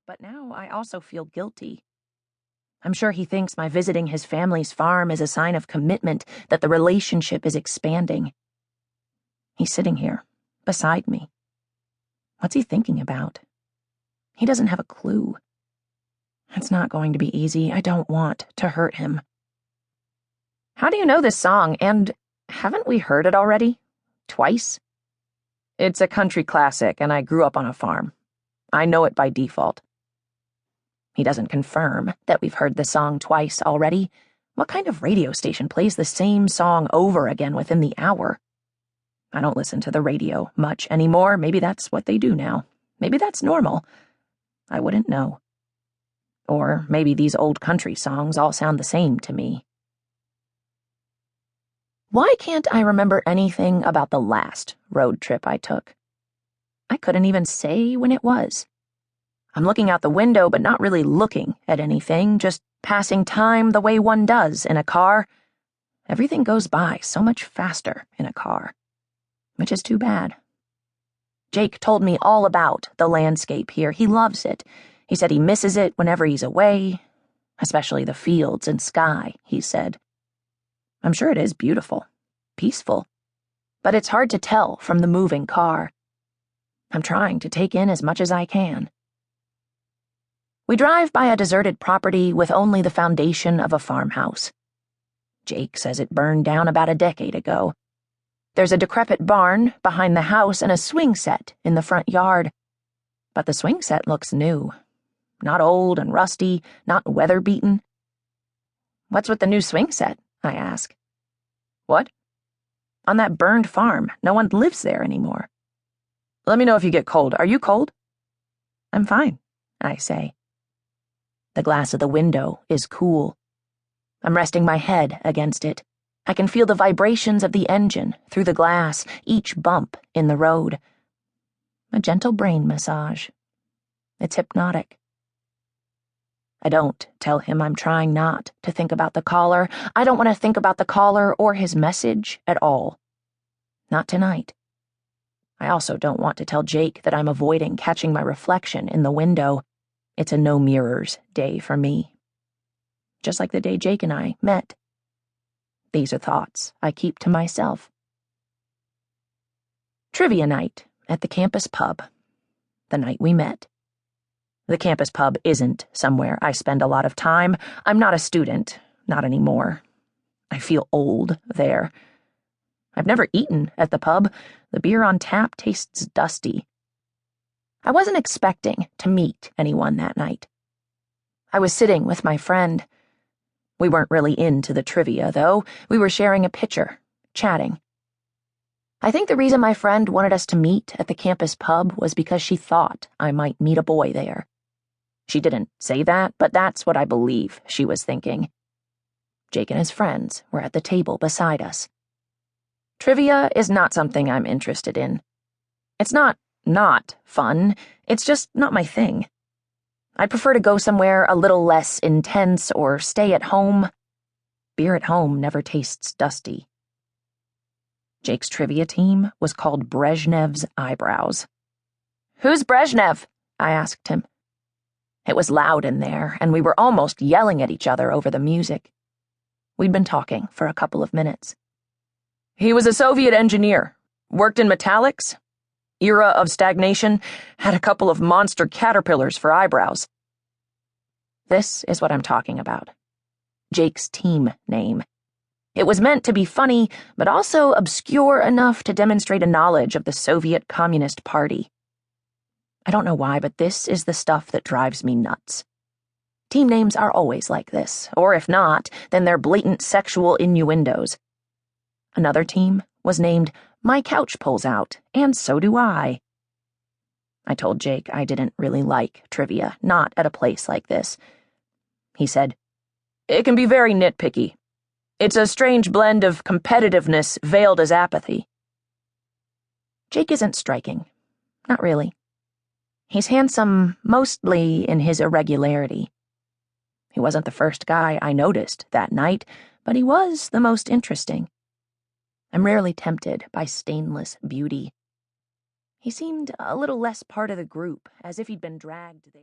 but now I also feel guilty. I'm sure he thinks my visiting his family's farm is a sign of commitment, that the relationship is expanding. He's sitting here, beside me. What's he thinking about? He doesn't have a clue. It's not going to be easy. I don't want to hurt him. How do you know this song, and haven't we heard it already? Twice? It's a country classic, and I grew up on a farm. I know it by default. He doesn't confirm that we've heard the song twice already. What kind of radio station plays the same song over again within the hour? I don't listen to the radio much anymore. Maybe that's what they do now. Maybe that's normal. I wouldn't know. Or maybe these old country songs all sound the same to me. Why can't I remember anything about the last road trip I took? I couldn't even say when it was. I'm looking out the window, but not really looking at anything, just passing time the way one does in a car. Everything goes by so much faster in a car, which is too bad. Jake told me all about the landscape here. He loves it. He said he misses it whenever he's away, especially the fields and sky, he said. I'm sure it is beautiful, peaceful, but it's hard to tell from the moving car. I'm trying to take in as much as I can. We drive by a deserted property with only the foundation of a farmhouse. Jake says it burned down about a decade ago. There's a decrepit barn behind the house and a swing set in the front yard. But the swing set looks new. Not old and rusty, not weather-beaten. What's with the new swing set? I ask. What? On that burned farm. No one lives there anymore. Let me know if you get cold. Are you cold? I'm fine, I say. The glass of the window is cool. I'm resting my head against it. I can feel the vibrations of the engine through the glass, each bump in the road. A gentle brain massage. It's hypnotic. I don't tell him I'm trying not to think about the caller. I don't want to think about the caller or his message at all. Not tonight. I also don't want to tell Jake that I'm avoiding catching my reflection in the window. It's a no mirrors day for me. Just like the day Jake and I met. These are thoughts I keep to myself. Trivia night at the campus pub. The night we met. The campus pub isn't somewhere I spend a lot of time. I'm not a student, not anymore. I feel old there. I've never eaten at the pub. The beer on tap tastes dusty. I wasn't expecting to meet anyone that night. I was sitting with my friend. We weren't really into the trivia, though. We were sharing a pitcher, chatting. I think the reason my friend wanted us to meet at the campus pub was because she thought I might meet a boy there. She didn't say that, but that's what I believe she was thinking. Jake and his friends were at the table beside us. Trivia is not something I'm interested in. It's not fun. It's just not my thing. I'd prefer to go somewhere a little less intense or stay at home. Beer at home never tastes dusty. Jake's trivia team was called Brezhnev's Eyebrows. Who's Brezhnev? I asked him. It was loud in there, and we were almost yelling at each other over the music. We'd been talking for a couple of minutes. He was a Soviet engineer, worked in metallics, era of stagnation, had a couple of monster caterpillars for eyebrows. This is what I'm talking about. Jake's team name. It was meant to be funny, but also obscure enough to demonstrate a knowledge of the Soviet Communist Party. I don't know why, but this is the stuff that drives me nuts. Team names are always like this, or if not, then they're blatant sexual innuendos. Another team was named My Couch Pulls Out, and so do I. I told Jake I didn't really like trivia, not at a place like this. He said, It can be very nitpicky. It's a strange blend of competitiveness veiled as apathy. Jake isn't striking. Not really. He's handsome mostly in his irregularity. He wasn't the first guy I noticed that night, but he was the most interesting. I'm rarely tempted by stainless beauty. He seemed a little less part of the group, as if he'd been dragged there.